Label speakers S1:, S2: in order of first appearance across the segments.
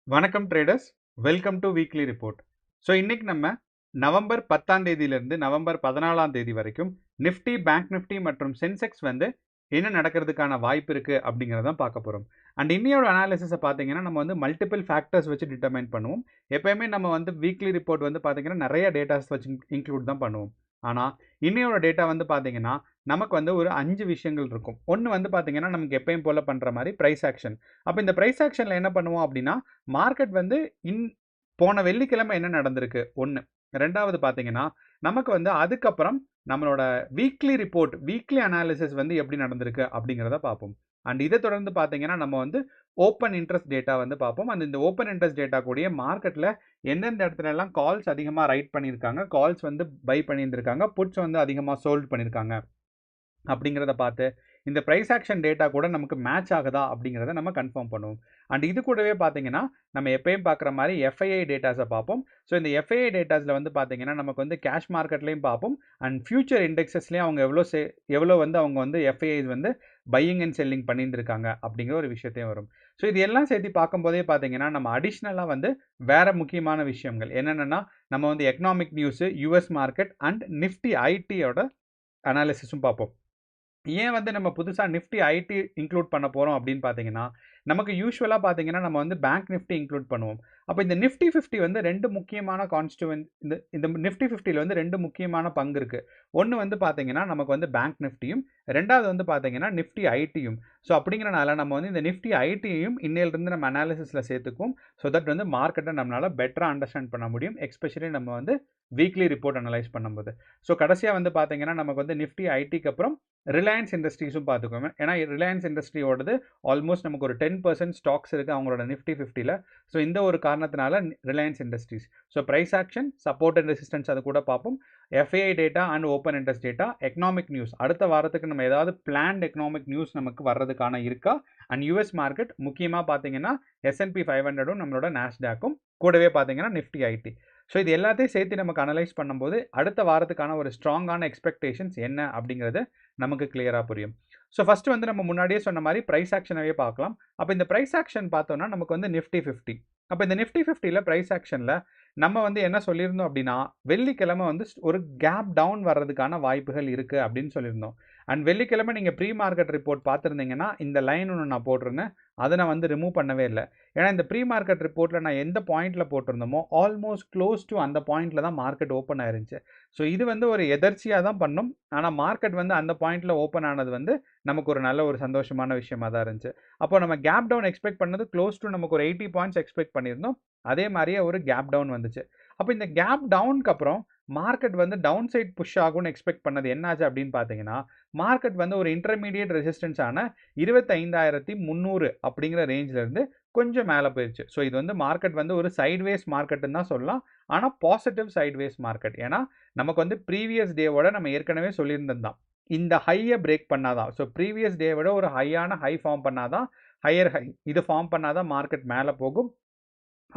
S1: வணக்கம் traders, welcome to weekly report. So இன்னைக்கு நம்ம நவம்பர் 10ஆம் தேதியிலிருந்து நவம்பர் 14ஆம் தேதி வரைக்கும் நிஃப்டி, பேங்க் நிஃப்டி மற்றும் சென்செக்ஸ் வந்து என்ன நடக்கிறதுக்கான வாய்ப்பு இருக்குது அப்படிங்கிறத பார்க்க போகிறோம். அண்ட் இன்னையோட அனாலிசிஸை பார்த்தீங்கன்னா நம்ம வந்து மல்டிபிள் ஃபேக்டர்ஸ் வச்சு டிட்டர்மைன் பண்ணுவோம். எப்பயுமே நம்ம வந்து வீக்லி ரிப்போர்ட் வந்து பார்த்தீங்கன்னா நிறைய டேட்டாஸ் வச்சு இன்க்ளூட் தான் பண்ணுவோம். ஆனால் இன்னையோட டேட்டா வந்து பார்த்தீங்கன்னா நமக்கு வந்து ஒரு 5 விஷயங்கள் இருக்கும். ஒன்று வந்து பார்த்தீங்கன்னா நமக்கு எப்பயும் போல் பண்ணுற மாதிரி ப்ரைஸ் ஆக்ஷன். அப்போ இந்த ப்ரைஸ் ஆக்ஷனில் என்ன பண்ணுவோம் அப்படின்னா மார்க்கெட் வந்து போன வெள்ளிக்கிழமை என்ன நடந்திருக்கு ஒன்று. ரெண்டாவது பார்த்தீங்கன்னா நமக்கு வந்து அதுக்கப்புறம் நம்மளோட வீக்லி ரிப்போர்ட், வீக்லி அனாலிசிஸ் வந்து எப்படி நடந்திருக்கு அப்படிங்கிறத பார்ப்போம். அண்ட் இதை தொடர்ந்து பார்த்தீங்கன்னா நம்ம வந்து ஓப்பன் இன்ட்ரெஸ்ட் டேட்டா வந்து பார்ப்போம். அந்த இந்த ஓப்பன் இன்ட்ரெஸ்ட் டேட்டா கூடிய மார்க்கெட்டில் எந்தெந்த இடத்துல எல்லாம் கால்ஸ் அதிகமாக ரைட் பண்ணியிருக்காங்க, கால்ஸ் வந்து பை பண்ணியிருந்திருக்காங்க, புட்ஸ் வந்து அதிகமாக சோல்ட் பண்ணியிருக்காங்க அப்படிங்கிறத பார்த்து இந்த ப்ரைஸ் ஆக்ஷன் டேட்டா கூட நமக்கு மேட்ச் ஆகுதா அப்படிங்கிறத நம்ம கன்ஃபார்ம் பண்ணுவோம். அண்ட் இது கூடவே பார்த்தீங்கன்னா நம்ம எப்பயும் பார்க்குற மாதிரி எஃப்ஐஐ டேட்டாஸை பார்ப்போம். ஸோ இந்த எஃப்ஐஐ டேட்டாஸில் வந்து பார்த்தீங்கன்னா நமக்கு வந்து கேஷ் மார்க்கெட்லேயும் பார்ப்போம். அண்ட் ஃபியூச்சர் இண்டெக்ஸஸ்லேயும் அவங்க எவ்வளோ வந்து அவங்க வந்து எஃப்ஐஐஸ் வந்து பையிங் அண்ட் செல்லிங் பண்ணியிருந்திருக்காங்க அப்படிங்கிற ஒரு விஷயத்தையும் வரும். ஸோ இது எல்லாம் சேர்த்து பார்க்கும்போதே பார்த்தீங்கன்னா நம்ம அடிஷ்னலாக வந்து வேற முக்கியமான விஷயங்கள் என்னென்னா நம்ம வந்து economic news, US market and Nifty ஐடியோட அனாலிசிஸும் பார்ப்போம். ஏன் வந்து நம்ம புதுசாக நிஃப்டி ஐடி இன்க்ளூட் பண்ண போகிறோம் அப்படின்னு பார்த்தீங்கன்னா நமக்கு யூஸ்வலாக பார்த்தீங்கன்னா நம்ம வந்து பேங்க் நிஃப்டி இன்க்ளூட் பண்ணுவோம். அப்போ இந்த நிஃப்டி 50 வந்து ரெண்டு முக்கியமான கான்ஸ்டியூவன்ட், இந்த நிஃப்டி 50ல் வந்து ரெண்டு முக்கியமான பங்கு இருக்குது. ஒன்று வந்து பார்த்தீங்கன்னா நமக்கு வந்து பேங்க் நிஃப்டியும், ரெண்டாவது வந்து பார்த்தீங்கன்னா நிஃப்டி ஐடியும். ஸோ அப்படிங்கிறனால நம்ம வந்து இந்த நிஃப்டி ஐடியையும் இன்னையிலிருந்து நம்ம அனாலிசிஸில் சேர்த்துக்குவோம். ஸோ தட் வந்து மார்க்கெட்டை நம்மளால் பெட்டராக அண்டர்ஸ்டாண்ட் பண்ண முடியும், எஸ்பெஷலி நம்ம வந்து வீக்லி ரிப்போர்ட் அனலைஸ் பண்ணும்போது. ஸோ கடைசியாக வந்து பார்த்தீங்கன்னா நமக்கு வந்து நிஃப்டி ஐடிக்கு அப்புறம் ரிலையன்ஸ் இண்டஸ்ட்ரீஸும் பார்த்துக்கோங்க. ஏன்னா ரிலையன்ஸ் இண்டஸ்ட்ரியோடது ஆல்மோஸ்ட் நமக்கு ஒரு 10% ஸ்டாக்ஸ் இருக்குது அவங்களோட நிஃப்டி 50ல். ஸோ இந்த ஒரு காரணத்தினால Reliance Industries. So price action, support and resistance அது கூட பார்ப்போம். FII data and open interest data, economic news, அடுத்த வாரத்துக்கு நம்ம ஏதாவது பிளான்ட் எக்கனாமிக் நியூஸ் நமக்கு வர்றதுக்கான இருக்கா, அண்ட் யூஎஸ் மார்க்கெட் முக்கியமாக பார்த்தீங்கன்னா S&P 500ம் நம்மளோட நாஸ்டாக்கும், கூடவே பார்த்தீங்கன்னா நிஃப்டி ஐடி. ஸோ இது எல்லாத்தையும் சேர்த்து நமக்கு அனலைஸ் பண்ணும்போது அடுத்த வாரத்துக்கான ஒரு ஸ்ட்ராங்கான எக்ஸ்பெக்டேஷன்ஸ் என்ன அப்படிங்கிறது நமக்கு கிளியராக புரியும். ஸோ ஃபஸ்ட்டு வந்து நம்ம முன்னாடியே சொன்ன மாதிரி ப்ரைஸ் ஆக்ஷனவே பார்க்கலாம். அப்போ இந்த ப்ரைஸ் ஆக்ஷன் பார்த்தோன்னா நமக்கு வந்து நிஃப்டி 50. அப்போ இந்த நிஃப்டி 50ல் ப்ரைஸ் ஆக்ஷனில் நம்ம வந்து என்ன சொல்லியிருந்தோம் அப்படின்னா வெள்ளிக்கிழமை வந்து ஒரு கேப் டவுன் வர்றதுக்கான வாய்ப்புகள் இருக்குது அப்படின்னு சொல்லியிருந்தோம். அண்ட் வெள்ளிக்கிழமை நீங்கள் ப்ரீ மார்க்கெட் ரிப்போர்ட் பார்த்துருந்தீங்கன்னா இந்த லைன் ஒன்று நான் போட்டிருந்தேன், அதை நான் வந்து ரிமூவ் பண்ணவே இல்லை. ஏன்னா இந்த ப்ரீ மார்க்கெட் ரிப்போர்ட்டில் நான் எந்த பாயிண்ட்டில் போட்டிருந்தோமோ ஆல்மோஸ்ட் க்ளோஸ் டு அந்த பாயிண்ட்டில் தான் மார்க்கெட் ஓப்பன் ஆயிருந்துச்சு. ஸோ இது வந்து ஒரு எதர்ச்சியாக தான் பண்ணும். ஆனால் மார்க்கெட் வந்து அந்த பாயிண்ட்டில் ஓப்பன் ஆனது வந்து நமக்கு ஒரு நல்ல ஒரு சந்தோஷமான விஷயமா தான் இருந்துச்சு. அப்போ நம்ம கேப் டவுன் எக்ஸ்பெக்ட் பண்ணது க்ளோஸ் டு நமக்கு ஒரு 80 பாயிண்ட்ஸ் எக்ஸ்பெக்ட் பண்ணியிருந்தோம். அதே மாதிரியே ஒரு கேப் டவுன் வந்துச்சு. அப்போ இந்த கேப் டவுனுக்கு அப்புறம் மார்க்கெட் வந்து டவுன் சைட் புஷ் ஆகும்னு எக்ஸ்பெக்ட் பண்ணது என்னாச்சு அப்படின்னு பார்த்தீங்கன்னா மார்க்கெட் வந்து ஒரு இன்டர்மீடியட் ரெசிஸ்டன்ஸ் ஆன 25,300 அப்படிங்கிற ரேஞ்சில் இருந்து கொஞ்சம் மேலே போயிடுச்சு. ஸோ இது வந்து மார்க்கெட் வந்து ஒரு சைட்வேஸ் மார்க்கெட்டுன்னு தான் சொல்லலாம். ஆனால் பாசிட்டிவ் சைட்வேஸ் மார்க்கெட். ஏன்னா நமக்கு வந்து ப்ரீவியஸ் டேவோட நம்ம ஏற்கனவே சொல்லியிருந்தது தான் இந்த ஹையை பிரேக் பண்ணாதான், ஸோ ப்ரீவியஸ் டேவோட ஒரு ஹையான ஹை ஃபார்ம் பண்ணாதான், ஹையர் ஹை இது ஃபார்ம் பண்ணாதான் மார்க்கெட் மேலே போகும்.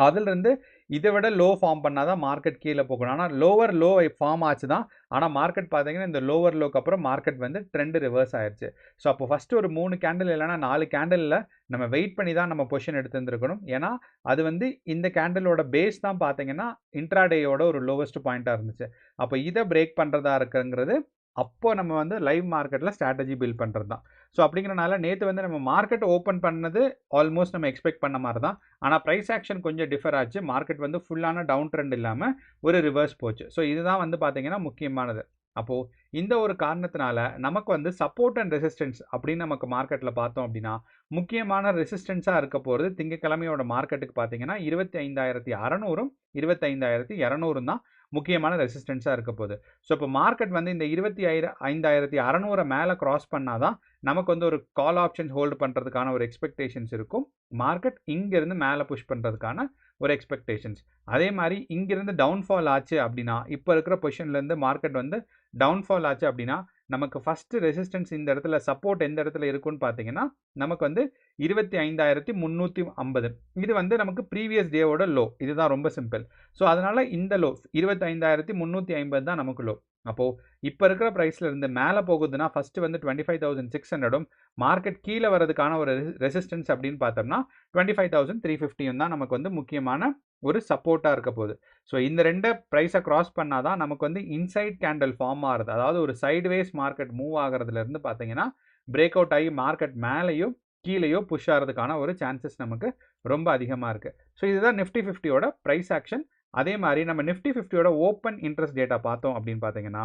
S1: அதிலிருந்து இதை விட லோ ஃபார்ம் பண்ணாதான் மார்க்கெட் கீழே போகணும். ஆனால் லோவர் லோ ஃபார்ம் ஆச்சு தான். ஆனால் மார்க்கெட் பார்த்தீங்கன்னா இந்த லோவர் லோக்கு அப்புறம் மார்க்கெட் வந்து ட்ரெண்ட் ரிவர்ஸ் ஆயிடுச்சு. ஸோ அப்போ ஃபஸ்ட்டு ஒரு 3 கேண்டில் இல்லைனா 4 கேண்டிலில் நம்ம வெயிட் பண்ணி தான் நம்ம பொசிஷன் எடுத்துருந்துருக்கணும். ஏன்னா அது வந்து இந்த கேண்டிலோட பேஸ் தான் பார்த்தீங்கன்னா இன்ட்ராடேயோட ஒரு லோவஸ்ட் பாயிண்ட்டாக இருந்துச்சு. அப்போ இதை பிரேக் பண்ணுறதா இருக்குங்கிறது அப்போ நம்ம வந்து லைவ் மார்க்கெட்டில் ஸ்ட்ராட்டஜி பில்ட் பண்ணுறது தான். ஸோ அப்படிங்கிறனால நேற்று வந்து நம்ம மார்க்கெட் ஓப்பன் பண்ணது ஆல்மோஸ்ட் நம்ம எக்ஸ்பெக்ட் பண்ண மாதிரி தான். ஆனால் ப்ரைஸ் ஆக்ஷன் கொஞ்சம் டிஃபர் ஆச்சு. மார்க்கெட் வந்து ஃபுல்லான டவுன் ட்ரெண்ட் இல்லாமல் ஒரு ரிவர்ஸ் போச்சு. ஸோ இதுதான் வந்து பார்த்தீங்கன்னா முக்கியமானது. அப்போது இந்த ஒரு காரணத்தினால நமக்கு வந்து சப்போர்ட் அண்ட் ரெசிஸ்டன்ஸ் அப்படின்னு நமக்கு மார்க்கெட்டில் பார்த்தோம் அப்படின்னா முக்கியமான ரெசிஸ்டன்ஸாக இருக்க போகிறது திங்கக்கிழமையோட மார்க்கெட்டுக்கு பார்த்தீங்கன்னா 25,600ம் 25,200 தான் முக்கியமான ரெசிஸ்டன்ஸாக இருக்க போகுது. ஸோ இப்போ மார்க்கெட் வந்து இந்த 25,600 மேலே கிராஸ் பண்ணாதான் நமக்கு வந்து ஒரு கால் ஆப்ஷன்ஸ் ஹோல்டு பண்ணுறதுக்கான ஒரு எக்ஸ்பெக்டேஷன்ஸ் இருக்கும். மார்க்கெட் இங்கேருந்து மேலே புஷ் பண்ணுறதுக்கான ஒரு எக்ஸ்பெக்டேஷன்ஸ். அதே மாதிரி இங்கிருந்து டவுன்ஃபால் ஆச்சு அப்படின்னா இப்போ இருக்கிற பொசிஷன்லேருந்து மார்க்கெட் வந்து டவுன்ஃபால் ஆச்சு அப்படின்னா நமக்கு ஃபர்ஸ்ட் ரெசிஸ்டன்ஸ் இந்த இடத்துல சப்போர்ட் எந்த இடத்துல இருக்குன்னு பார்த்தீங்கன்னா நமக்கு வந்து 25,350. இது வந்து நமக்கு ப்ரீவியஸ் டேவோட லோ. இதுதான் ரொம்ப சிம்பிள். ஸோ அதனால இந்த லோ 25,350 தான் நமக்கு லோ. அப்போ இப்போ இருக்கிற ப்ரைஸ்ல இருந்து மேலே போகுதுன்னா ஃபர்ஸ்ட் வந்து 25,600ம் மார்க்கெட் கீழே வரதுக்கான ஒரு ரெசிஸ்டன்ஸ் அப்படின்னு பார்த்தோம்னா 25,350 தான் நமக்கு வந்து முக்கியமான ஒரு சப்போர்ட்டாக இருக்க போகுது. ஸோ இந்த ரெண்டு ப்ரைஸை கிராஸ் பண்ணாதான் நமக்கு வந்து இன்சைட் கேண்டில் ஃபார்ம் ஆகுது. அதாவது ஒரு சைட்வேஸ் மார்க்கெட் மூவ் ஆகிறதுல இருந்து பார்த்தீங்கன்னா பிரேக் அவுட் ஆகி மார்க்கெட் மேலேயோ கீழேயோ புஷ் ஆகிறதுக்கான ஒரு சான்சஸ் நமக்கு ரொம்ப அதிகமாக இருக்கு. ஸோ இதுதான் நிஃப்டி 50யோட ப்ரைஸ் ஆக்ஷன். அதே மாதிரி நம்ம நிஃப்டி 50யோட ஓப்பன் இன்ட்ரெஸ்ட் டேட்டா பார்த்தோம் அப்படின்னு பார்த்தீங்கன்னா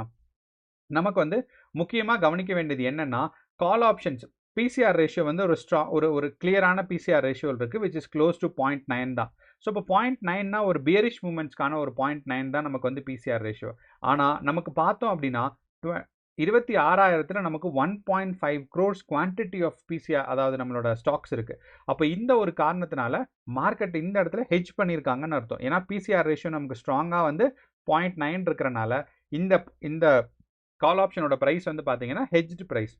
S1: நமக்கு வந்து முக்கியமாக கவனிக்க வேண்டியது என்னன்னா கால் ஆப்ஷன்ஸ் பிசிஆர் ரேஷியோ வந்து ஒரு கிளியரான பிசிஆர் ரேஷியோ இருக்கு விச் இஸ் க்ளோஸ் டு 0.9 தான். ஸோ இப்போ 0.9னா ஒரு பியரிஷ் மூமெண்ட்ஸ்க்கான ஒரு 0.9 தான் நமக்கு வந்து பிசிஆர் ரேஷியோ. ஆனால் நமக்கு பார்த்தோம் அப்படின்னா 26,000 நமக்கு 1.5 crores குவான்டிட்டி ஆஃப் பிசிஆர் அதாவது நம்மளோட ஸ்டாக்ஸ் இருக்கு. அப்போ இந்த ஒரு காரணத்தினால மார்க்கெட் இந்த இடத்துல ஹெட்ஜ் பண்ணியிருக்காங்கன்னு அர்த்தம். ஏன்னா பிசிஆர் ரேஷியோ நமக்கு ஸ்ட்ராங்காக வந்து 0.9 இருக்கிறனால இந்த இந்த கால் ஆப்ஷனோட ப்ரைஸ் வந்து பார்த்தீங்கன்னா ஹெட்ஜ்டு ப்ரைஸ்.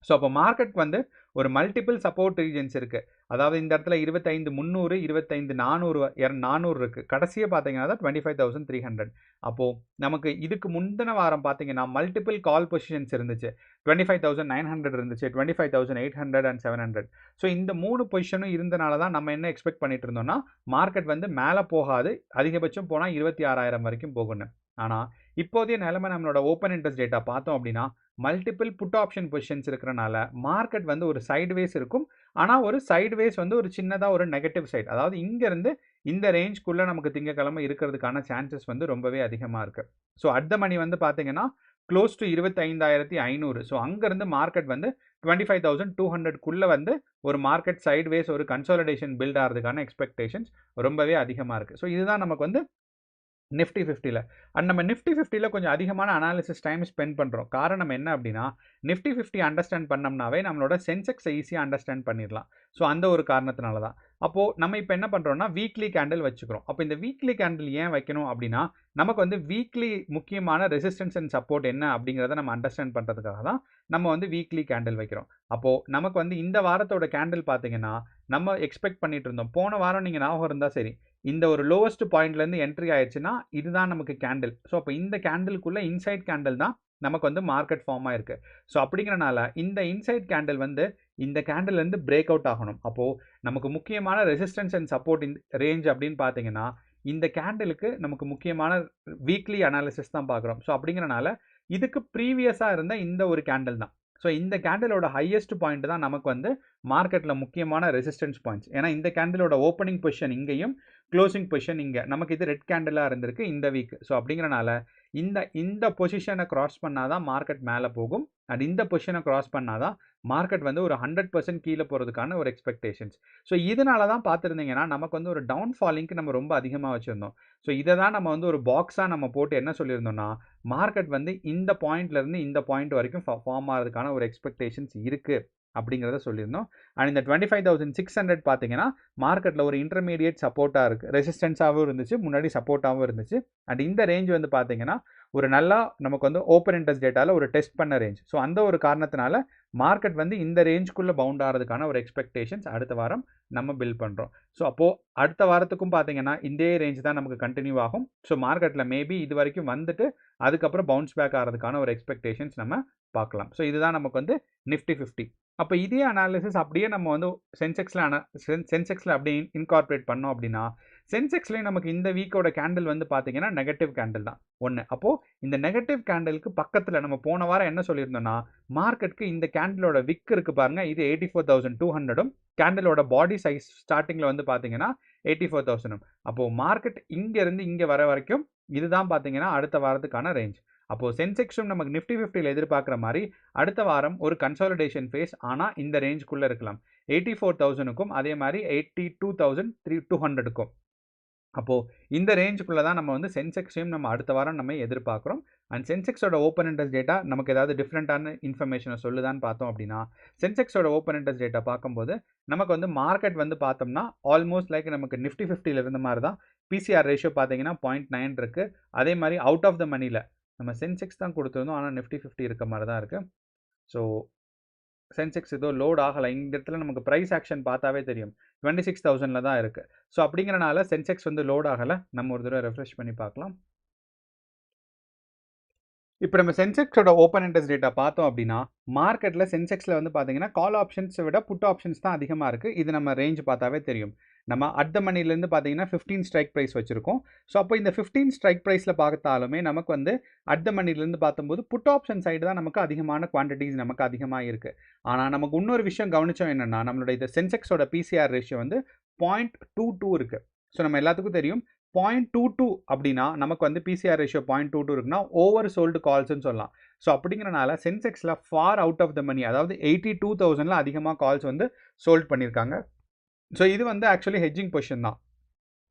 S1: ஸோ அப்போ மார்க்கெட் வந்து ஒரு மல்டிபிள் சப்போர்ட் ரீஜன்ஸ் இருக்கு. அதாவது இந்த இடத்துல 25,300 25,400 இருக்கு. கடைசியாக பார்த்தீங்கன்னா 25,300. அப்போ நமக்கு இதுக்கு முந்தின வாரம் பார்த்தீங்கன்னா மல்டிபிள் கால் பொசிஷன்ஸ் இருந்துச்சு. 25,900 இருந்துச்சு, 25,800 and 700. ஸோ இந்த 3 பொசிஷனும் இருந்தனால தான் நம்ம என்ன எக்ஸ்பெக்ட் பண்ணிட்டு இருந்தோம்னா மார்க்கெட் வந்து மேலே போகாது, அதிகபட்சம் போனால் 26,000 வரைக்கும் போகணும். ஆனால் இப்போதைய நிலைமை நம்மளோட ஓப்பன் இன்ட்ரெஸ்ட் டேட்டா பார்த்தோம் அப்படின்னா மல்டிபிள் புட் ஆப்ஷன் பொசிஷன்ஸ் இருக்கிறனால மார்க்கெட் வந்து ஒரு சைட்வேஸ் இருக்கும். ஆனால் ஒரு சைட்வேஸ் வந்து ஒரு சின்னதாக ஒரு நெகட்டிவ் சைட், அதாவது இங்கேருந்து இந்த ரேஞ்ச்குள்ளே நமக்கு திங்கக்கிழமை இருக்கிறதுக்கான சான்சஸ் வந்து ரொம்பவே அதிகமாக இருக்குது. ஸோ அட் த மணி வந்து பார்த்தீங்கன்னா க்ளோஸ் டு 25,500. ஸோ அங்கேருந்து மார்க்கெட் வந்து 25,200க்குள்ளே வந்து ஒரு மார்க்கெட் சைட்வேஸ் ஒரு கன்சாலிடேஷன் பில்ட் ஆகிறதுக்கான எக்ஸ்பெக்டேஷன்ஸ் ரொம்பவே அதிகமாக இருக்குது. ஸோ இதுதான் நமக்கு வந்து நிஃப்டி 50ல. அண்ட் நம்ம நிஃப்டி 50ல கொஞ்சம் அதிகமான அனாலிசிஸ் டைம் ஸ்பெண்ட் பண்ணுறோம். காரணம் என்ன அப்படின்னா நிஃப்டி 50 அண்டர்ஸ்டாண்ட் பண்ணோம்னாவே நம்மளோட சென்செக்ஸை ஈஸியாக அண்டர்ஸ்டாண்ட் பண்ணிடலாம். ஸோ அந்த ஒரு காரணத்தினால தான். அப்போது நம்ம இப்போ என்ன பண்ணுறோம்னா வீக்லி கேண்டில் வச்சுக்கிறோம். அப்போ இந்த வீக்லி கேண்டில் ஏன் வைக்கணும் அப்படின்னா நமக்கு வந்து வீக்லி முக்கியமான ரெசிஸ்டன்ஸ் அண்ட் சப்போர்ட் என்ன அப்படிங்கிறத நம்ம அண்டர்ஸ்டாண்ட் பண்ணுறதுக்காக தான் நம்ம வந்து வீக்லி கேண்டில் வைக்கிறோம். அப்போது நமக்கு வந்து இந்த வாரத்தோட கேண்டில் பார்த்தீங்கன்னா நம்ம எக்ஸ்பெக்ட் பண்ணிட்டு இருந்தோம். போன வாரம் நீங்கள் ஞாபகம் இருந்தால் சரி, இந்த ஒரு லோவஸ்ட் பாயிண்ட்லேருந்து என்ட்ரி ஆயிடுச்சுன்னா இதுதான் நமக்கு கேண்டில். ஸோ அப்போ இந்த கேண்டிலுக்குள்ளே இன்சைட் கேண்டில் தான் நமக்கு வந்து மார்க்கெட் ஃபார்ம் ஆயிருக்கு. ஸோ அப்படிங்கிறனால இந்த இன்சைட் கேண்டில் வந்து இந்த கேண்டில்லேருந்து பிரேக் அவுட் ஆகணும். அப்போது நமக்கு முக்கியமான ரெசிஸ்டன்ஸ் அண்ட் சப்போர்ட் ரேஞ்ச் அப்படின்னு பார்த்தீங்கன்னா இந்த கேண்டிலுக்கு நமக்கு முக்கியமான வீக்லி அனாலிசிஸ் தான் பார்க்குறோம். ஸோ அப்படிங்கிறனால இதுக்கு ப்ரீவியஸாக இருந்த இந்த ஒரு கேண்டில் தான். ஸோ இந்த கேண்டிலோட ஹையஸ்ட் பாயிண்ட் தான் நமக்கு வந்து மார்க்கெட்டில் முக்கியமான ரெசிஸ்டன்ஸ் பாயிண்ட்ஸ். ஏன்னா இந்த கேண்டிலோட ஓப்பனிங் பொசிஷன் இங்கேயும் க்ளோசிங் பொசிஷன் இங்கே நமக்கு இது ரெட் கேண்டிலாக இருந்திருக்கு இந்த வீக். ஸோ அப்படிங்கிறனால இந்த பொசிஷனை கிராஸ் பண்ணாதான் மார்க்கெட் மேலே போகும். அண்ட் இந்த பொசிஷனை கிராஸ் பண்ணாதான் மார்க்கெட் வந்து ஒரு 100% கீழே போகிறதுக்கான ஒரு எக்ஸ்பெக்டேஷன்ஸ். ஸோ இதனால தான் பார்த்துருந்தீங்கன்னா நமக்கு வந்து ஒரு டவுன் ஃபாலிங்க்கு நம்ம ரொம்ப அதிகமாக வச்சுருந்தோம். ஸோ இதை தான் நம்ம வந்து ஒரு பாக்ஸாக நம்ம போட்டு என்ன சொல்லியிருந்தோம்னா மார்க்கெட் வந்து இந்த பாயிண்ட்லேருந்து இந்த பாயிண்ட் வரைக்கும் ஃபார்ம் ஆகிறதுக்கான ஒரு எக்ஸ்பெக்டேஷன்ஸ் இருக்குது அப்படிங்கிறத சொல்லியிருந்தோம். அண்ட் இந்த 25,600 பார்த்தீங்கன்னா மார்க்கெட்டில் ஒரு இன்டர்மீடியேட் சப்போர்ட்டாக இருக்குது, ரெசிஸ்டன்ஸாகவும் இருந்துச்சு, முன்னாடி சப்போர்ட்டாகவும் இருந்துச்சு. அண்ட் இந்த ரேஞ்ச் வந்து பார்த்தீங்கன்னா ஒரு நல்லா நமக்கு வந்து ஓப்பன் இன்ட்ரெஸ்ட் டேட்டாவில் ஒரு டெஸ்ட் பண்ண ரேஞ்ச். ஸோ அந்த ஒரு காரணத்தினால மார்க்கெட் வந்து இந்த ரேஞ்சுக்குள்ளே பவுண்ட் ஆகிறதுக்கான ஒரு எக்ஸ்பெக்டேஷன்ஸ் அடுத்த வாரம் நம்ம பில்ட் பண்ணுறோம். ஸோ அப்போது அடுத்த வாரத்துக்கும் பார்த்தீங்கன்னா இந்த ரேஞ்ச் தான் நமக்கு கண்டினியூ ஆகும். ஸோ மார்க்கெட்டில் மேபி இது வரைக்கும் வந்துட்டு அதுக்கப்புறம் பவுன்ஸ் பேக் ஆகிறதுக்கான ஒரு எக்ஸ்பெக்டேஷன்ஸ் நம்ம பார்க்கலாம். ஸோ இதுதான் நமக்கு வந்து நிஃப்டி 50. அப்போ இதே அனாலிசிஸ் அப்படியே நம்ம வந்து சென்செக்ஸில் அப்படியே இன்கார்பரேட் பண்ணோம் அப்படின்னா சென்செக்ஸ்லேயும் நமக்கு இந்த வீக்கோட கேண்டில் வந்து பார்த்தீங்கன்னா நெகட்டிவ் கேண்டில் தான் ஒன்று. அப்போது இந்த நெகட்டிவ் கேண்டிலுக்கு பக்கத்தில் நம்ம போன வாரம் என்ன சொல்லியிருந்தோம்னா மார்க்கெட்டுக்கு இந்த கேண்டிலோட விக் இருக்குது பாருங்கள், இது 84,200ம் கேண்டிலோட பாடி சைஸ் ஸ்டார்டிங்கில் வந்து பார்த்தீங்கன்னா 84,000. அப்போது மார்க்கெட் இங்கேருந்து இங்கே வர வரைக்கும் இதுதான் பார்த்தீங்கன்னா அடுத்த வாரத்துக்கான ரேஞ்ச். அப்போது சென்செக்ஸும் நமக்கு நிஃப்டி 50ல் எதிர்பார்க்குற மாதிரி அடுத்த வாரம் ஒரு கன்சாலிடேஷன் ஃபேஸ் ஆனால் இந்த ரேஞ்சுக்குள்ளே இருக்கலாம். 84,000க்கும் அதே மாதிரி 82,200க்கும். அப்போது இந்த ரேஞ்சுக்குள்ளே தான் நம்ம வந்து சென்செக்ஸையும் நம்ம அடுத்த வாரம் நம்ம எதிர்பார்க்குறோம். அண்ட் சென்செக்ஸோட ஓப்பன் இன்ட்ரெஸ்ட் டேட்டா நமக்கு ஏதாவது டிஃப்ரெண்ட்டான இன்ஃபர்மேஷனை சொல்லுதான்னு பார்த்தோம் அப்படின்னா சென்செக்ஸோட ஓப்பன் இன்ட்ரெஸ்ட் டேட்டா பார்க்கும்போது நமக்கு வந்து மார்க்கெட் வந்து பார்த்தோம்னா ஆல்மோஸ்ட் லைக் நமக்கு நிஃப்டி 50ல் இருந்த மாதிரி தான் பிசிஆர் ரேஷியோ பார்த்தீங்கன்னா 0.9 இருக்குது. அதே மாதிரி அவுட் ஆஃப் த மணியில் நம்ம சென்செக்ஸ் தான் கொடுத்துருந்தோம், ஆனால் நிஃப்டி 50 இருக்க மாதிரி தான் இருக்குது. ஸோ சென்செக்ஸ் ஏதோ லோட் ஆகலை. இந்த இடத்துல நமக்கு ப்ரைஸ் ஆக்ஷன் பார்த்தாவே தெரியும் 26,000 தான் இருக்குது. ஸோ அப்படிங்கிறனால சென்செக்ஸ் வந்து லோட் ஆகலை. நம்ம ஒரு தடவை ரெஃப்ரெஷ் பண்ணி பார்க்கலாம். இப்போ நம்ம சென்செக்ஸோட ஓப்பன் இன்ட்ரெஸ்ட் டேட்டா பார்த்தோம் அப்படின்னா, மார்க்கெட்டில் சென்செக்ஸில் வந்து பார்த்தீங்கன்னா கால் ஆப்ஷன்ஸை விட புட் ஆப்ஷன்ஸ் தான் அதிகமாக இருக்குது. இது நம்ம ரேஞ்ச் பார்த்தாவே தெரியும். நம்ம அட் த மணிலேருந்து பார்த்தீங்கன்னா 15 ஸ்ட்ரைக் ப்ரைஸ் வச்சுருக்கோம். ஸோ அப்போ இந்த 15 ஸ்ட்ரைக் ப்ரைஸில் பார்த்தாலுமே நமக்கு வந்து அட் த மணிலேருந்து பார்க்கும்போது புட் ஆப்ஷன் சைடு தான் நமக்கு அதிகமான குவான்டிட்டிஸ் நமக்கு அதிகமாக இருக்குது. ஆனால் நமக்கு இன்னொரு விஷயம் கவனிச்சோம் என்னென்னா, நம்மளுடைய இந்த சென்செக்ஸோட பிசிஆர் ரேஷியோ வந்து 0.22 இருக்குது. ஸோ நம்ம எல்லாத்துக்கும் தெரியும் 0.22 அப்படின்னா நமக்கு வந்து பிசிஆர் ரேஷியோ 0.22 இருக்குன்னா ஓவர் சோல்டு கால்ஸ்ன்னு சொல்லலாம். ஸோ அப்படிங்கிறனால சென்செக்ஸில் ஃபார் அவுட் ஆஃப் த மணி, அதாவது 82,000 அதிகமாக கால்ஸ் வந்து சோல்ட் பண்ணியிருக்காங்க. ஸோ இது வந்து ஆக்சுவலி ஹெட்ஜிங் பொசிஷன் தான்.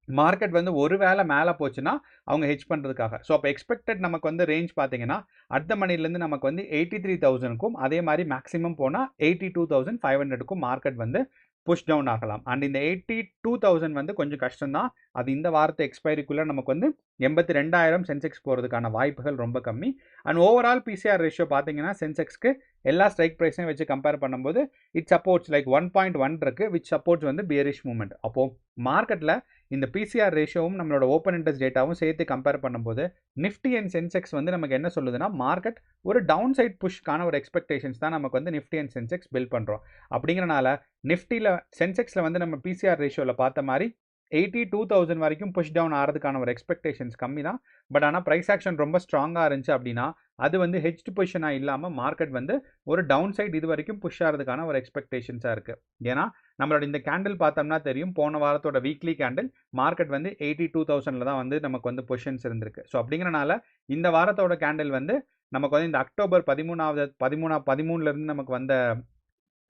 S1: மார்க்கெட் வந்து ஒரு வேளை மேலே போச்சுன்னா அவங்க ஹெட்ஜ் பண்ணுறதுக்காக. ஸோ அப்போ எக்ஸ்பெக்டட் நமக்கு வந்து ரேஞ்ச் பார்த்தீங்கன்னா அட் த மணிலேருந்து நமக்கு வந்து 83,000க்கும் அதே மாதிரி மேக்ஸிமம் போனால் 82,500க்கும் மார்க்கெட் வந்து புஷ் டவுன் ஆகலாம். அண்ட் இந்த 82,000 வந்து கொஞ்சம் கஷ்டம் தான். அது இந்த வாரத்தை எக்ஸ்பைரிக்குள்ளே நமக்கு வந்து 82,000 சென்செக்ஸ் போகிறதுக்கான வாய்ப்புகள் ரொம்ப கம்மி. அண்ட் ஓவரால் பிசிஆர் ரேஷியோ பார்த்தீங்கன்னா சென்செக்ஸ்க்கு எல்லா ஸ்ட்ரைக் ப்ரைஸையும் வச்சு கம்பேர் பண்ணும்போது இட் சப்போர்ட்ஸ் லைக் 1.1 இருக்குது, விச் சப்போர்ட்ஸ் வந்து பியரிஷ் மூவ்மெண்ட். அப்போது மார்க்கெட்டில் இந்த பிசிஆர் ரேஷியோவும் நம்மளோட ஓப்பன் இன்ட்ரெஸ்ட் டேட்டாவும் சேர்த்து கம்பேர் பண்ணும்போது நிஃப்டி அண்ட் சென்செக்ஸ் வந்து நமக்கு என்ன சொல்லுதுன்னா, மார்க்கெட் ஒரு டவுன் சைட் புஷ்க்கான ஒரு எக்ஸ்பெக்டேஷன்ஸ் தான் நமக்கு வந்து நிஃப்டி அண்ட் சென்செக்ஸ் பில்ட் பண்ணுறோம். அப்படிங்கிறனால நிஃப்டியில் சென்செக்ஸில் வந்து நம்ம பிசிஆர் ரேஷியோவில் பார்த்த மாதிரி 82,000 வரைக்கும் புஷ் டவுன் ஆகிறதுக்கான ஒரு எக்ஸ்பெக்டேஷன்ஸ் கம்மி தான். பட் ஆனால் ப்ரைஸ் ஆக்ஷன் ரொம்ப ஸ்ட்ராங்காக இருந்துச்சு அப்படின்னா அது வந்து ஹெட்ஜ் பொசிஷனாக இல்லாமல் மார்க்கெட் வந்து ஒரு டவுன் சைட் இது வரைக்கும் புஷ் ஆகிறதுக்கான ஒரு எக்ஸ்பெக்டேஷன்ஸாக இருக்குது. ஏன்னா நம்மளோட இந்த கேண்டில் பார்த்தோம்னா தெரியும், போன வாரத்தோட வீக்லி கேண்டில் மார்க்கெட் வந்து 82,000 தான் வந்து நமக்கு வந்து பொசிஷன்ஸ் இருந்திருக்கு. ஸோ அப்படிங்கிறனால இந்த வாரத்தோட கேண்டில் வந்து நமக்கு வந்து இந்த அக்டோபர் 13 நமக்கு வந்த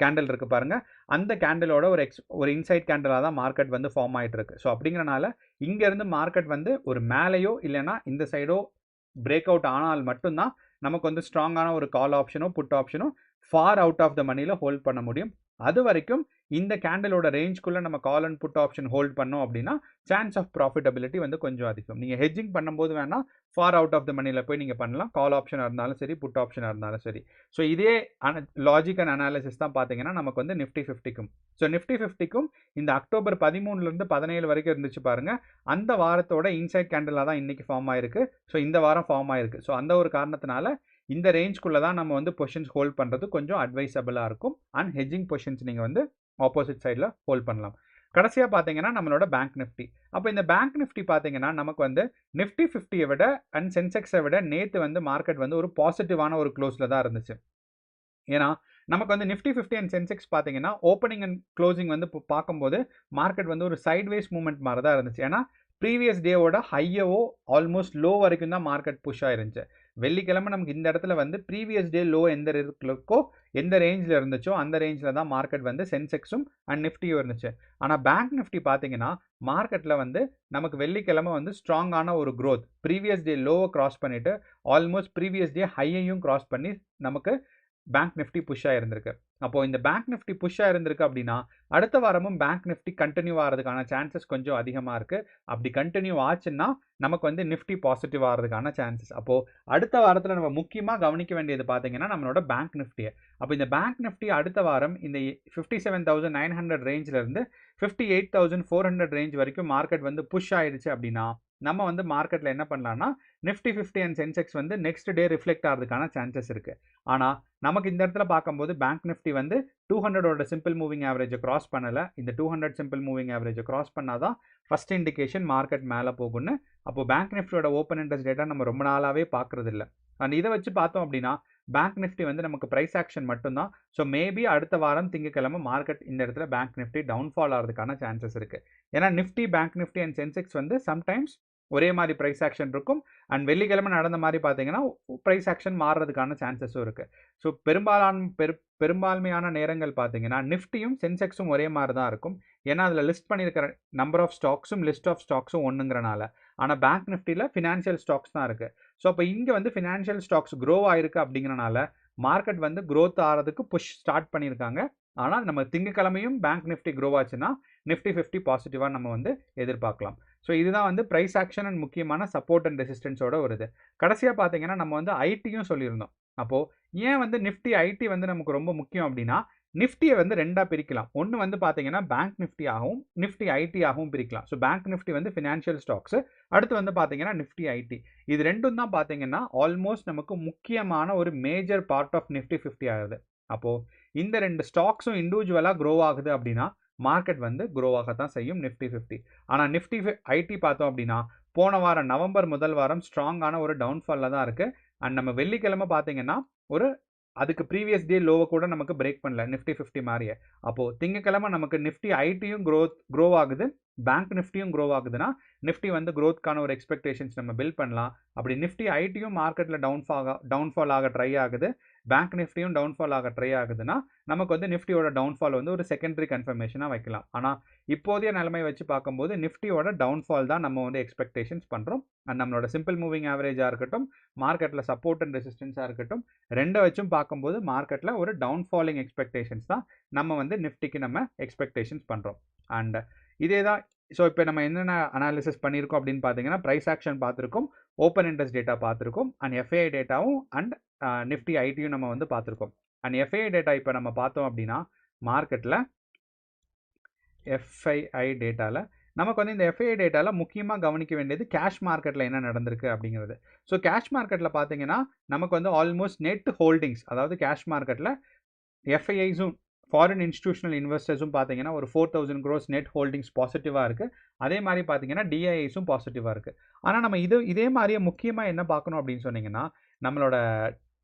S1: கேண்டில் இருக்கு பாருங்க, அந்த கேண்டிலோட ஒரு இன்சைட் கேண்டிலாக தான் மார்க்கெட் வந்து ஃபார்ம் ஆகிட்டு இருக்கு. ஸோ அப்படிங்கிறனால இங்கேருந்து மார்க்கெட் வந்து ஒரு மேலேயோ இல்லைனா இந்த சைடோ பிரேக் அவுட் ஆனால் மட்டும்தான் நமக்கு வந்து ஸ்ட்ராங்கான ஒரு கால் ஆப்ஷனோ புட் ஆப்ஷனோ ஃபார் அவுட் ஆஃப் த மணியில் ஹோல்ட் பண்ண முடியும். அது வரைக்கும் இந்த கேண்டிலோட ரேஞ்ச்குள்ளே நம்ம call and put option hold பண்ணோம் அப்படின்னா சான்ஸ் ஆஃப் ப்ராஃபிட்டபிலிட்டி வந்து கொஞ்சம் அதிகம். நீங்கள் ஹெட்ஜிங் பண்ணும்போது வேணால் ஃபார் அவுட் ஆஃப் த மணியில் போய் நீங்கள் பண்ணலாம், கால் ஆப்ஷனாக இருந்தாலும் சரி புட் ஆப்ஷனாக இருந்தாலும் சரி. ஸோ இதே லாஜிக் அண்ட் அனாலிசிஸ் தான் பார்த்தீங்கன்னா நமக்கு வந்து நிஃப்டி 50க்கும். ஸோ நிஃப்டி 50க்கும் இந்த அக்டோபர் 13 17 வரைக்கும் இருந்துச்சு பாருங்கள், அந்த வாரத்தோட இன்சைட் கேண்டிலாக தான் இன்றைக்கி ஃபார்ம் ஆயிருக்கு. ஸோ இந்த வாரம் ஃபார்ம் ஆயிருக்கு. ஸோ அந்த ஒரு காரணத்தினால இந்த ரேஞ்ச்குள்ளே தான் நம்ம வந்து பொசிஷன்ஸ் ஹோல்ட் பண்ணுறது கொஞ்சம் அட்வைசபிளாக இருக்கும். அண்ட் ஹெட்ஜிங் பொசிஷன்ஸ் நீங்கள் வந்து ஆப்போசிட் சைடில் ஹோல்ட் பண்ணலாம். கடைசியாக பார்த்தீங்கன்னா நம்மளோட பேங்க் நிஃப்டி. அப்போ இந்த பேங்க் நிஃப்டி பார்த்தீங்கன்னா நமக்கு வந்து நிஃப்டி 50யை விட அண்ட் சென்செக்ஸை விட நேற்று வந்து மார்க்கெட் வந்து ஒரு பாசிட்டிவான ஒரு க்ளோஸில் தான் இருந்துச்சு. ஏன்னா நமக்கு வந்து நிஃப்டி 50 அண்ட் சென்செக்ஸ் பார்த்தீங்கன்னா ஓப்பனிங் அண்ட் க்ளோசிங் வந்து இப்போ பார்க்கும்போது மார்க்கெட் வந்து ஒரு சைட்வேஸ் மூவ்மெண்ட் மாதிரி தான் இருந்துச்சு. ஏன்னா ப்ரீவியஸ் டேவோட ஹையவோ ஆல்மோஸ்ட் லோ வரைக்கும் தான் மார்க்கெட் புஷ் ஆயிருந்துச்சு. வெள்ளிக்கிழமை நமக்கு இந்த இடத்துல வந்து ப்ரீவியஸ் டே லோ எந்த இருக்கோ எந்த ரேஞ்சில் இருந்துச்சோ அந்த ரேஞ்சில் தான் மார்க்கெட் வந்து சென்செக்ஸும் அண்ட் நிஃப்டியும் இருந்துச்சு. ஆனால் பேங்க் நிஃப்டி பார்த்தீங்கன்னா மார்க்கெட்டில் வந்து நமக்கு வெள்ளிக்கிழமை வந்து ஸ்ட்ராங்கான ஒரு க்ரோத், ப்ரீவியஸ் டே லோவை கிராஸ் பண்ணிவிட்டு ஆல்மோஸ்ட் ப்ரீவியஸ் டே ஹையையும் கிராஸ் பண்ணி நமக்கு பேங்க் நிஃப்டி புஷ் ஆயிருந்திருக்கு. அப்போது இந்த பேங்க் நிஃப்டி புஷ் ஆயிருந்திருக்கு அப்படின்னா அடுத்த வாரமும் பேங்க் நிஃப்டி கண்டினியூ ஆகிறதுக்கான சான்சஸ் கொஞ்சம் அதிகமாக இருக்குது. அப்படி கண்டினியூ ஆச்சுன்னா நமக்கு வந்து நிஃப்டி பாசிட்டிவ் ஆகிறதுக்கான சான்சஸ். அப்போது அடுத்த வாரத்தில் நம்ம முக்கியமாக கவனிக்க வேண்டியது பார்த்தீங்கன்னா நம்மளோட பேங்க் நிஃப்டியை. அப்போ இந்த பேங்க் நிஃப்டி அடுத்த வாரம் இந்த 57,900 ரேஞ்சிலேருந்து 58,400 ரேஞ்ச் வரைக்கும் மார்க்கெட் வந்து புஷ் ஆயிடுச்சு அப்படின்னா நம்ம வந்து மார்க்கெட்டில் என்ன பண்ணலாம்னா நிஃப்டி 50 அண்ட் சென்செக்ஸ் வந்து நெக்ஸ்ட் டே ரிஃப்ளெக்ட் ஆகிறதுக்கான சான்சஸ் இருக்குது. ஆனால் நமக்கு இந்த இடத்துல பார்க்கும்போது பேங்க் நிஃப்டி வந்து 200ஓட சிம்பிள் மூவிங் ஆவரேஜை கிராஸ் பண்ணலை. இந்த 200 சிம்பிள் மூவிங் ஆவரேஜை கிராஸ் பண்ணாதான் ஃபஸ்ட் இண்டிகேஷன் மார்க்கெட் மேலே போகும்னு. அப்போது பேங்க் நிஃப்டியோட ஓப்பன் இன்ட்ரெஸ்ட் டேட்டா நம்ம ரொம்ப நாளாகவே பார்க்குறது இல்லை. அண்ட் இதை வச்சு பார்த்தோம் அப்படின்னா பேங்க் நிஃப்டி வந்து நமக்கு ப்ரைஸ் ஆக்ஷன் மட்டும்தான். ஸோ மேபி அடுத்த வாரம் திங்கக்கிழமை மார்க்கெட் இந்த இடத்துல பேங்க் நிஃப்டி டவுன்ஃபால் ஆகிறதுக்கான சான்சஸ் இருக்குது. ஏன்னா Nifty bank Nifty and Sensex வந்து சம்டைம்ஸ் ஒரே மாதிரி ப்ரைஸ் ஆக்ஷன் இருக்கும். அண்ட் வெள்ளிக்கிழமை நடந்த மாதிரி பார்த்தீங்கன்னா ப்ரைஸ் ஆக்ஷன் மாறுறதுக்கான சான்சஸும் இருக்குது. ஸோ பெரும்பான்மையான நேரங்கள் பார்த்தீங்கன்னா நிஃப்டியும் சென்செக்ஸும் ஒரே மாதிரி தான் இருக்கும். ஏன்னா அதில் லிஸ்ட் பண்ணியிருக்கிற நம்பர் ஆஃப் ஸ்டாக்ஸும் லிஸ்ட் ஆஃப் ஸ்டாக்ஸும் ஒன்றுங்கிறனால. ஆனால் பேங்க் நிஃப்டியில் ஃபினான்ஷியல் ஸ்டாக்ஸ் தான் இருக்குது. ஸோ அப்போ இங்கே வந்து ஃபினான்ஷியல் ஸ்டாக்ஸ் க்ரோ ஆயிருக்கு அப்படிங்கிறனால மார்க்கெட் வந்து க்ரோத் ஆகிறதுக்கு புஷ் ஸ்டார்ட் பண்ணியிருக்காங்க. ஆனால் நம்ம திங்கக்கிழமையும் பேங்க் நிஃப்டி க்ரோ ஆச்சுன்னா நிஃப்டி 50 பாசிட்டிவாக நம்ம வந்து எதிர்பார்க்கலாம். ஸோ இதுதான் வந்து ப்ரைஸ் ஆக்ஷன் அண்ட் முக்கியமான சப்போர்ட் அண்ட் ரெசிஸ்டன்ஸோட வருது. கடைசியாக பார்த்தீங்கன்னா நம்ம வந்து ஐடியும் சொல்லியிருந்தோம். அப்போது ஏன் வந்து நிஃப்டி ஐடி வந்து நமக்கு ரொம்ப முக்கியம் அப்படின்னா, நிஃப்டியை வந்து ரெண்டாக பிரிக்கலாம். ஒன்று வந்து பார்த்தீங்கன்னா பேங்க் நிஃப்டி ஆகவும் நிஃப்டி ஐடி ஆகவும் பிரிக்கலாம். ஸோ பேங்க் நிஃப்டி வந்து ஃபினான்ஷியல் ஸ்டாக்ஸு, அடுத்து வந்து பார்த்தீங்கன்னா நிஃப்டி ஐடி. இது ரெண்டும் தான் பார்த்தீங்கன்னா ஆல்மோஸ்ட் நமக்கு முக்கியமான ஒரு மேஜர் பார்ட் ஆஃப் நிஃப்டி 50 ஆகுது. அப்போது இந்த ரெண்டு ஸ்டாக்ஸும் இண்டிவிஜுவலாக க்ரோ ஆகுது அப்படின்னா மார்க்கெட் வந்து க்ரோ ஆகத்தான் செய்யும் நிஃப்டி 50. ஆனால் நிஃப்டி ஐடி பார்த்தோம் அப்படின்னா போன வாரம் நவம்பர் முதல் வாரம் ஸ்ட்ராங்கான ஒரு டவுன்ஃபாலில் தான் இருக்குது. அண்ட் நம்ம வெள்ளிக்கிழமை பார்த்தீங்கன்னா ஒரு அதுக்கு ப்ரீவியஸ் டே லோவை கூட நமக்கு பிரேக் பண்ணல நிஃப்டி 50 மாதிரியே. அப்போது திங்கக்கிழமை நமக்கு நிஃப்டி ஐடியும் க்ரோ ஆகுது, பேங்க் நிஃப்டியும் க்ரோ ஆகுதுன்னா நிஃப்டி வந்து க்ரோத்க்கான ஒரு எக்ஸ்பெக்டேஷன்ஸ் நம்ம பில்ட் பண்ணலாம். அப்படி நிஃப்டி ஐடியும் மார்க்கெட்டில் டவுன்ஃபால் ஆக ட்ரை ஆகுது, பேங்க் நிஃப்டியும் டவுன்ஃபால் ஆக ட்ரை ஆகுதுன்னா நமக்கு வந்து நிஃப்டியோட டவுன்ஃபால் வந்து ஒரு செகண்டரி கன்ஃபர்மேஷனாக வைக்கலாம். ஆனால் இப்போதைய நிலைமை வச்சு பார்க்கும்போது நிஃப்டியோட டவுன்ஃபால் தான் நம்ம வந்து எக்ஸ்பெக்டேஷன்ஸ் பண்ணுறோம். அண்ட் நம்மளோட சிம்பிள் மூவிங் ஆவரேஜாக இருக்கட்டும், மார்க்கெட்டில் சப்போர்ட் அண்ட் ரெசிஸ்டன்ஸாக இருக்கட்டும், ரெண்டை வச்சும் பார்க்கும்போது மார்க்கெட்டில் ஒரு டவுன்ஃபாலிங் எக்ஸ்பெக்டேஷன்ஸ் தான் நம்ம வந்து நிஃப்டிக்கு நம்ம எக்ஸ்பெக்டேஷன்ஸ் பண்ணுறோம். அண்ட் இதே தான். ஸோ இப்போ நம்ம என்னென்ன அனாலிசிஸ் பண்ணியிருக்கோம் அப்படின்னு பார்த்தீங்கன்னா, ப்ரைஸ் ஆக்ஷன் பார்த்துருக்கோம், ஓப்பன் இன்ட்ரெஸ்ட் டேட்டா பார்த்துருக்கோம், அண்ட் எஃப்ஐஐ டேட்டாவும் அண்ட் நிஃப்டி ஐடியும் நம்ம வந்து பார்த்துருக்கோம். அண்ட் எஃப்ஐஐ டேட்டா இப்போ நம்ம பார்த்தோம் அப்படின்னா மார்க்கெட்டில் எஃப்ஐஐ டேட்டாவில் நமக்கு வந்து இந்த எஃப்ஐஐ டேட்டாவில் முக்கியமாக கவனிக்க வேண்டியது கேஷ் மார்க்கெட்டில் என்ன நடந்திருக்கு அப்படிங்கிறது. ஸோ கேஷ் மார்க்கெட்டில் பார்த்தீங்கன்னா நமக்கு வந்து ஆல்மோஸ்ட் நெட் ஹோல்டிங்ஸ், அதாவது கேஷ் மார்க்கெட்டில் எஃப்ஐஐஸும் ஃபாரின் இன்ஸ்டிடியூஷனல் இன்வெஸ்டர்ஸும் பார்த்தீங்கன்னா ஒரு 4000 crores நெட் ஹோல்டிங்ஸ் பாசிட்டிவாக இருக்குது. அதே மாதிரி பார்த்தீங்கன்னா டிஐஐஸும் பாசிட்டிவாக இருக்குது. ஆனால் நம்ம இதே மாதிரியே முக்கியமாக என்ன பார்க்கணும் அப்படின்னு சொன்னீங்கன்னா, நம்மளோட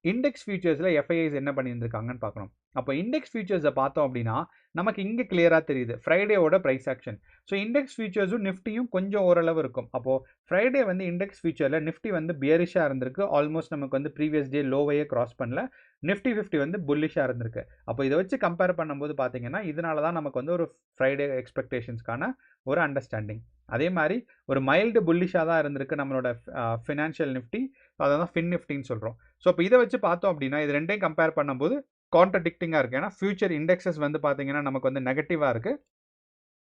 S1: இண்டெக்ஸ் ஃபியூச்சர்ஸில் எஃப்ஐஐஸ் என்ன பண்ணியிருந்திருக்காங்கன்னு பார்க்கணும். அப்போ இண்டெக்ஸ் ஃபியூச்சர்ஸை பார்த்தோம் அப்படின்னா நமக்கு இங்கே கிளியராக தெரியுது ஃப்ரைடேவோட ப்ரைஸ் ஆக்ஷன். ஸோ இண்டெக்ஸ் ஃபியூச்சர்ஸும் நிஃப்டியும் கொஞ்சம் ஓரளவு இருக்கும். அப்போது ஃப்ரைடே வந்து இண்டெக்ஸ் ஃபியூச்சரில் நிஃப்டி வந்து பியரிஷாக இருந்திருக்கு, ஆல்மோஸ்ட் நமக்கு வந்து ப்ரீவியஸ் டே லோவையே கிராஸ் பண்ணல. நிஃப்டி 50 வந்து புல்லிஷாக இருந்திருக்கு. அப்போ இதை வச்சு கம்பேர் பண்ணும்போது பார்த்தீங்கன்னா இதனால தான் நமக்கு வந்து ஒரு ஃப்ரைடே எக்ஸ்பெக்டேஷன்ஸ்க்கான ஒரு அண்டர்ஸ்டாண்டிங். அதே மாதிரி ஒரு மைல்டு புல்லிஷாக தான் இருந்திருக்கு நம்மளோட ஃபினான்ஷியல் நிஃப்டி, அதை தான் ஃபின் நிஃப்டின்னு சொல்கிறோம். ஸோ இப்போ இதை வச்சு பார்த்தோம் அப்படின்னா இது ரெண்டையும் கம்பேர் பண்ணும்போது கான்ட்ரடிக்டிங்காக இருக்குது. ஏன்னா ஃபியூச்சர் இண்டெக்ஸஸ் வந்து பார்த்தீங்கன்னா நமக்கு வந்து நெகட்டிவாக இருக்குது.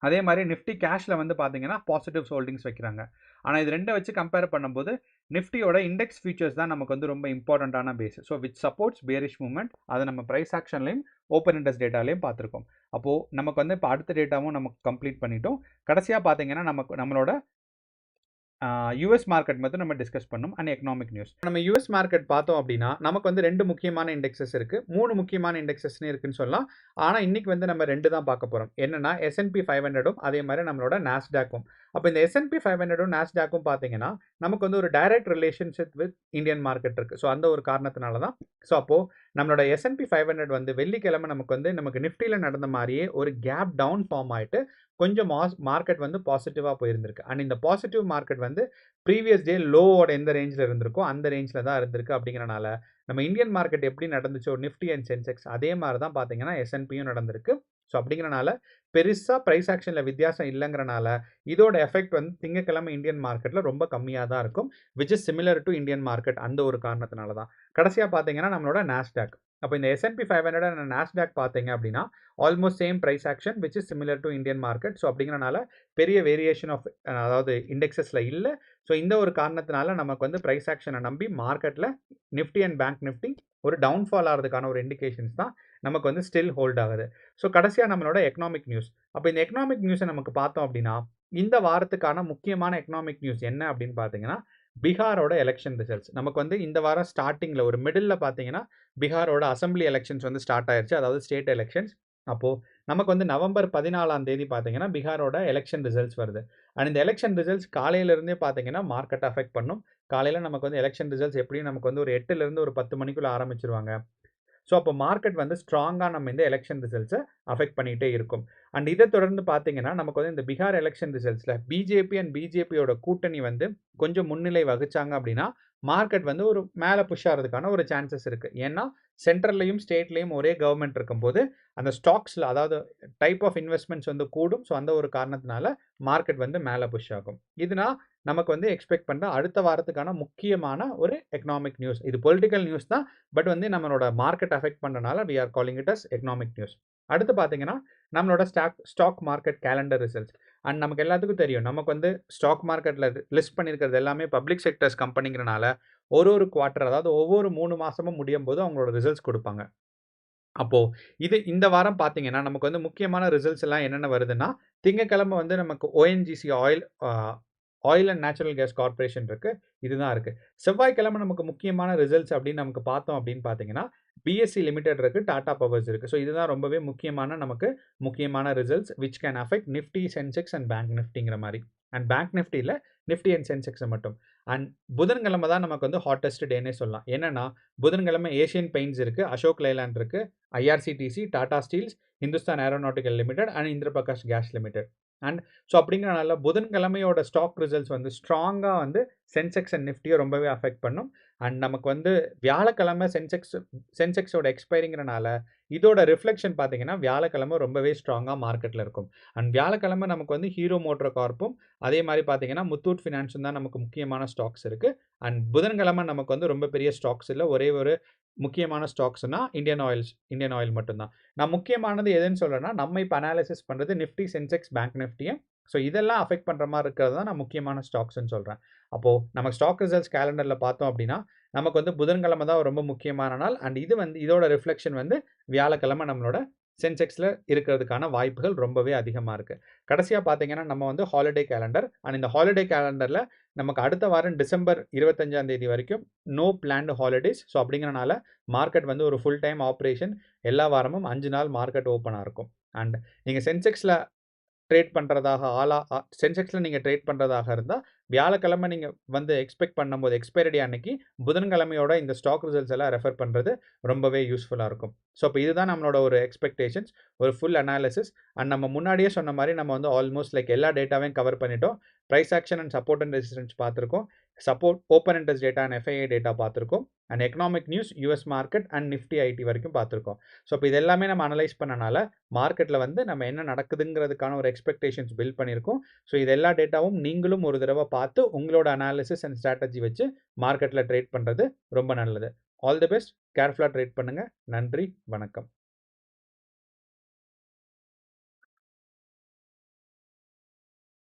S1: அதே மாதிரி நிஃப்டி கேஷில் வந்து பார்த்தீங்கன்னா பாசிட்டிவ் ஹோல்டிங்ஸ் வைக்கிறாங்க. ஆனால் இது ரெண்டை வச்சு கம்பேர் பண்ணும்போது நிஃப்டியோட இண்டெக்ஸ் ஃபியூச்சர்ஸ் தான் நமக்கு வந்து ரொம்ப இம்பார்ட்டண்ட்டான base. So which supports bearish movement, அதை நம்ம ப்ரைஸ் ஆக்ஷன்லையும் ஓப்பன் இன்ட்ரெஸ்ட் டேட்டாலையும் பார்த்துருக்கோம். அப்போது நமக்கு வந்து இப்போ அடுத்த டேட்டாவும் நமக்கு கம்ப்ளீட் பண்ணிட்டோம். கடைசியாக பார்த்தீங்கன்னா நம்மளோட யூஎஸ் மார்க்கெட் மட்டும் நம்ம டிஸ்கஸ் பண்ணோம் அண்ட் எக்கனாமிக் நியூஸ். நம்ம யூஎஸ் மார்க்கெட் பார்த்தோம் அப்படின்னா நமக்கு வந்து 2 முக்கியமான இண்டெக்ஸஸ் இருக்குது, 3 முக்கியமான இண்டெக்ஸஸ்னு இருக்குன்னு சொல்லலாம். ஆனால் இன்னைக்கு வந்து நம்ம 2 தான் பார்க்க போகிறோம். என்னன்னா S&P 500ம் அதே மாதிரி நம்மளோட நாஸ்டாக்கும். அப்போ இந்த S&P 500ம் நாஸ்டாக்கும் பார்த்தீங்கன்னா நமக்கு வந்து ஒரு direct relationship with Indian market இருக்குது. ஸோ அந்த ஒரு காரணத்தினால தான். ஸோ அப்போது நம்மளோட S&P 500 வந்து வெள்ளிக்கிழமை நமக்கு நிஃப்டியில் நடந்த மாதிரியே ஒரு கேப் டவுன் ஃபார்ம் ஆகிட்டு கொஞ்சம் மார்க்கெட் வந்து பாசிட்டிவாக போயிருந்திருக்கு. அண்ட் இந்த பாசிட்டிவ் மார்க்கெட் வந்து ப்ரீவியஸ் டே லோவோட எந்த ரேஞ்சில் இருந்திருக்கோ அந்த ரேஞ்சில் தான் இருந்திருக்கு. அப்படிங்கிறனால நம்ம இந்தியன் மார்க்கெட் எப்படி நடந்துச்சோ நிஃப்டி அண்ட் சென்செக்ஸ் அதே மாதிரி தான் பார்த்தீங்கன்னா S&Pயும் நடந்திருக்கு. ஸோ அப்படிங்கிறனால பெருசாக ப்ரைஸ் ஆக்ஷனில் வித்தியாசம் இல்லைங்கிறனால இதோட எஃபெக்ட் வந்து திங்கக்கிழமை இந்தியன் மார்க்கெட்டில் ரொம்ப கம்மியாக தான் இருக்கும், which is similar to Indian market. அந்த ஒரு காரணத்தினால தான். கடைசியாக பார்த்தீங்கன்னா நம்மளோட நாஸ்டாக். அப்போ இந்த S&P 500 அண்ட் நாஸ்டாக் பார்த்தீங்க அப்படின்னா almost same price action which is similar to Indian market. ஸோ அப்படிங்கிறனால பெரிய வேரியேஷன் ஆஃப் அதாவது இண்டெக்ஸஸில் இல்லை. ஸோ இந்த ஒரு காரணத்தினால நமக்கு வந்து ப்ரைஸ் ஆக்ஷனை நம்பி மார்க்கெட்டில் நிஃப்டி அண்ட் பேங்க் நிஃப்டி ஒரு டவுன்ஃபால் ஆகிறதுக்கான ஒரு இண்டிகேஷன்ஸ் தான் நமக்கு வந்து ஸ்டில் ஹோல்ட் ஆகுது. ஸோ கடைசியாக நம்மளோட எக்கனாமிக் நியூஸ். அப்போ இந்த எக்கனாமிக் நியூஸை நமக்கு பார்த்தோம் அப்படின்னா இந்த வாரத்துக்கான முக்கியமான எக்கனாமிக் நியூஸ் என்ன அப்படின்னு பார்த்தீங்கன்னா பீகாரோட எலெக்ஷன் ரிசல்ட்ஸ். நமக்கு வந்து இந்த வாரம் ஸ்டார்டிங்கில் ஒரு மிடில் பார்த்தீங்கன்னா பீகாரோட அசம்பிளி எலெக்ஷன்ஸ் வந்து ஸ்டார்ட் ஆயிடுச்சு, அதாவது ஸ்டேட் எலெக்ஷன்ஸ். அப்போது நமக்கு வந்து நவம்பர் 14 பார்த்தீங்கன்னா பீகாரோட எலெக்ஷன் ரிசல்ட்ஸ் வருது. அண்ட் இந்த எலெக்ஷன் ரிசல்ட்ஸ் காலையிலேருந்தே பார்த்தீங்கன்னா மார்க்கெட் அஃபெக்ட் பண்ணும். காலையில் நமக்கு வந்து எலெக்ஷன் ரிசல்ட்ஸ் எப்படியும் நமக்கு வந்து ஒரு 8லேருந்து ஒரு 10 மணிக்குள்ளே ஆரம்பிச்சிருவாங்க. ஸோ அப்போ மார்க்கெட் வந்து ஸ்ட்ராங்காக நம்ம இந்த எலெக்ஷன் ரிசல்ட்ஸை அஃபெக்ட் பண்ணிகிட்டே இருக்கும். அண்ட் இதை தொடர்ந்து பார்த்தீங்கன்னா நமக்கு வந்து இந்த பீகார் எலெக்ஷன் ரிசல்ட்ஸில் பிஜேபியோட கூட்டணி வந்து கொஞ்சம் முன்னிலை வகிச்சாங்க அப்படின்னா மார்க்கெட் வந்து ஒரு மேலே புஷ் ஆகிறதுக்கான ஒரு சான்சஸ் இருக்குது. ஏன்னா சென்ட்ரல்லையும் ஸ்டேட்லேயும் ஒரே கவர்மெண்ட் இருக்கும்போது அந்த ஸ்டாக்ஸில் அதாவது டைப் ஆஃப் இன்வெஸ்ட்மெண்ட்ஸ் வந்து கூடும். ஸோ அந்த ஒரு காரணத்தினால மார்க்கெட் வந்து மேலே புஷ் ஆகும். இதுனா நமக்கு வந்து எக்ஸ்பெக்ட் பண்ணுற அடுத்த வாரத்துக்கான முக்கியமான ஒரு எக்கனாமிக் நியூஸ். இது பொலிட்டிக்கல் நியூஸ் தான், பட் வந்து நம்மளோட மார்க்கெட் அஃபெக்ட் பண்ணுறனால we are calling it as economic news. அடுத்து பார்த்தீங்கன்னா, நம்மளோட stock market calendar results. And நமக்கு எல்லாத்துக்கும் தெரியும். நமக்கு வந்து ஸ்டாக் மார்க்கெட்ல லிஸ்ட் பண்ணியிருக்கிறது எல்லாமே பப்ளிக் செக்டர்ஸ் கம்பெனிங்கிறனால, ஒரு குவார்ட்டர் அதாவது ஒவ்வொரு 3 மாசமும் முடியும்போது அவங்களோட ரிசல்ட்ஸ் குடுப்பாங்க. அப்போ இந்த வாரம் பார்த்தீங்கன்னா, நமக்கு வந்து முக்கியமான ரிசல்ட்ஸ் எல்லாம் என்னென்ன வருதுன்னா, திங்கட்கிழமை வந்து நமக்கு ONGC oil and natural gas corporation இருக்கு. இதுதான் இருக்கு. செவ்வாய்க்கிழமை நமக்கு முக்கியமான ரிசல்ட்ஸ் அப்படின்னு நமக்கு பார்த்தோம் அப்படின்னு பார்த்தீங்கன்னா, பிஎஸ்சி லிமிடெட் இருக்கு, டாடா பவர்ஸ் இருக்கு. ஸோ இதுதான் ரொம்பவே முக்கியமான results which can affect Nifty, Sensex and bank நிஃப்டிங்கிற மாரி. அண்ட் பேங்க் நிஃப்டில நிஃப்டி அண்ட் சென்செக்ஸை மட்டும். அண்ட் புதன்கிழமை தான் நமக்கு வந்து ஹாட்டஸ்ட் டேனே சொல்லலாம். என்னன்னா, புதன்கிழமை ஏஷியன் பெயிண்ட்ஸ் இருக்கு, அசோக் லைலாண்ட் இருக்கு, IRCTC, Tata steels, Hindustan aeronautical limited and Indraprakash gas limited. And so அப்படிங்கிறனால புதன்கிழமையோட ஸ்டாக் ரிசல்ட்ஸ் வந்து ஸ்ட்ராங்காக வந்து சென்செக்ஸ் அண்ட் நிஃப்டியை ரொம்பவே அஃபெக்ட் பண்ணும். அண்ட் நமக்கு வந்து வியாழக்கிழமை சென்செக்ஸோட எக்ஸ்பைரிங்கிறனால இதோட ரிஃப்ளெக்ஷன் பார்த்தீங்கன்னா வியாழக்கிழமை ரொம்பவே ஸ்ட்ராங்காக மார்க்கெட்டில் இருக்கும். அண்ட் வியாழக்கிழமை நமக்கு வந்து ஹீரோ மோட்டர் கார்ப்பும் அதே மாதிரி பார்த்தீங்கன்னா முத்தூட் ஃபினான்ஸும் தான் நமக்கு முக்கியமான ஸ்டாக்ஸ் இருக்குது. அண்ட் புதன்கிழமை நமக்கு வந்து ரொம்ப பெரிய ஸ்டாக்ஸ் இல்லை, ஒரே ஒரு முக்கியமான ஸ்டாக்ஸ்னா இந்தியன் ஆயில் மட்டும்தான். நான் முக்கியமானது எதுன்னு சொல்கிறேன்னா, நம்ம இப்போ அனாலிசிஸ் பண்ணுறது நிஃப்டி, சென்செக்ஸ், பேங்க் நிஃப்டியும். ஸோ இதெல்லாம் அஃபெக்ட் பண்ணுற மாதிரி இருக்கிறது தான் நான் முக்கியமான ஸ்டாக்ஸ்ன்னு சொல்கிறேன். அப்போது நம்ம ஸ்டாக் ரிசல்ட்ஸ் கேலண்டரில் பார்த்தோம் அப்படின்னா, நமக்கு வந்து புதன்கிழமை தான் ரொம்ப முக்கியமான நாள். அண்ட் இதோட ரிஃப்ளெக்ஷன் வந்து வியாழக்கிழமை நம்மளோட சென்செக்ஸில் இருக்கிறதுக்கான வாய்ப்புகள் ரொம்பவே அதிகமாக இருக்குது. கடைசியாக பார்த்தீங்கன்னா, நம்ம வந்து ஹாலிடே கேலண்டர். அண்ட் இந்த ஹாலிடே கேலண்டரில் நமக்கு அடுத்த வாரம் டிசம்பர் 25 வரைக்கும் நோ பிளான்டு ஹாலிடேஸ். ஸோ அப்படிங்கிறனால மார்க்கெட் வந்து ஒரு ஃபுல் டைம் ஆப்ரேஷன். எல்லா வாரமும் 5 நாள் மார்க்கெட் ஓப்பனாக இருக்கும். அண்ட் நீங்கள் சென்செக்ஸில் ட்ரேட் பண்ணுறதாக சென்செக்ஸில் நீங்கள் ட்ரேட் பண்ணுறதாக இருந்தால் வியாழக்கிழமை நீங்கள் வந்து எக்ஸ்பெக்ட் பண்ணும்போது எக்ஸ்பைரி அன்னைக்கு புதன்கிழமையோட இந்த ஸ்டாக் ரிசல்ட்ஸ் எல்லாம் ரெஃபர் பண்ணுறது ரொம்பவே யூஸ்ஃபுல்லாக இருக்கும். ஸோ இப்போ இதுதான் நம்மளோட ஒரு எக்ஸ்பெக்டேஷன்ஸ், ஒரு ஃபுல் அனாலிசிஸ். அண்ட் நம்ம முன்னாடியே சொன்ன மாதிரி நம்ம வந்து ஆல்மோஸ்ட் லைக் எல்லா டேட்டாவையும் கவர் பண்ணிட்டோம். Price action and support and resistance பார்த்துருக்கோம், open interest data and FII data பார்த்துருக்கோம், and economic news, US market and Nifty IT வரைக்கும் பார்த்துருக்கோம். ஸோ இப்போ இது எல்லாமே நம்ம அனலைஸ் பண்ணனால மார்க்கெட்டில் வந்து நம்ம என்ன நடக்குதுங்கிறதுக்கான ஒரு எக்ஸ்பெக்டேஷன்ஸ் பில்ட் பண்ணியிருக்கோம். ஸோ இது எல்லா டேட்டாவும் நீங்களும் ஒரு தடவை பார்த்து உங்களோட அனாலிசிஸ் அண்ட் ஸ்ட்ராட்டஜி வச்சு மார்க்கெட்டில் ட்ரேட் பண்ணுறது ரொம்ப நல்லது. All the best. கேர்ஃபுல்லாக ட்ரேட் பண்ணுங்கள். நன்றி, வணக்கம்.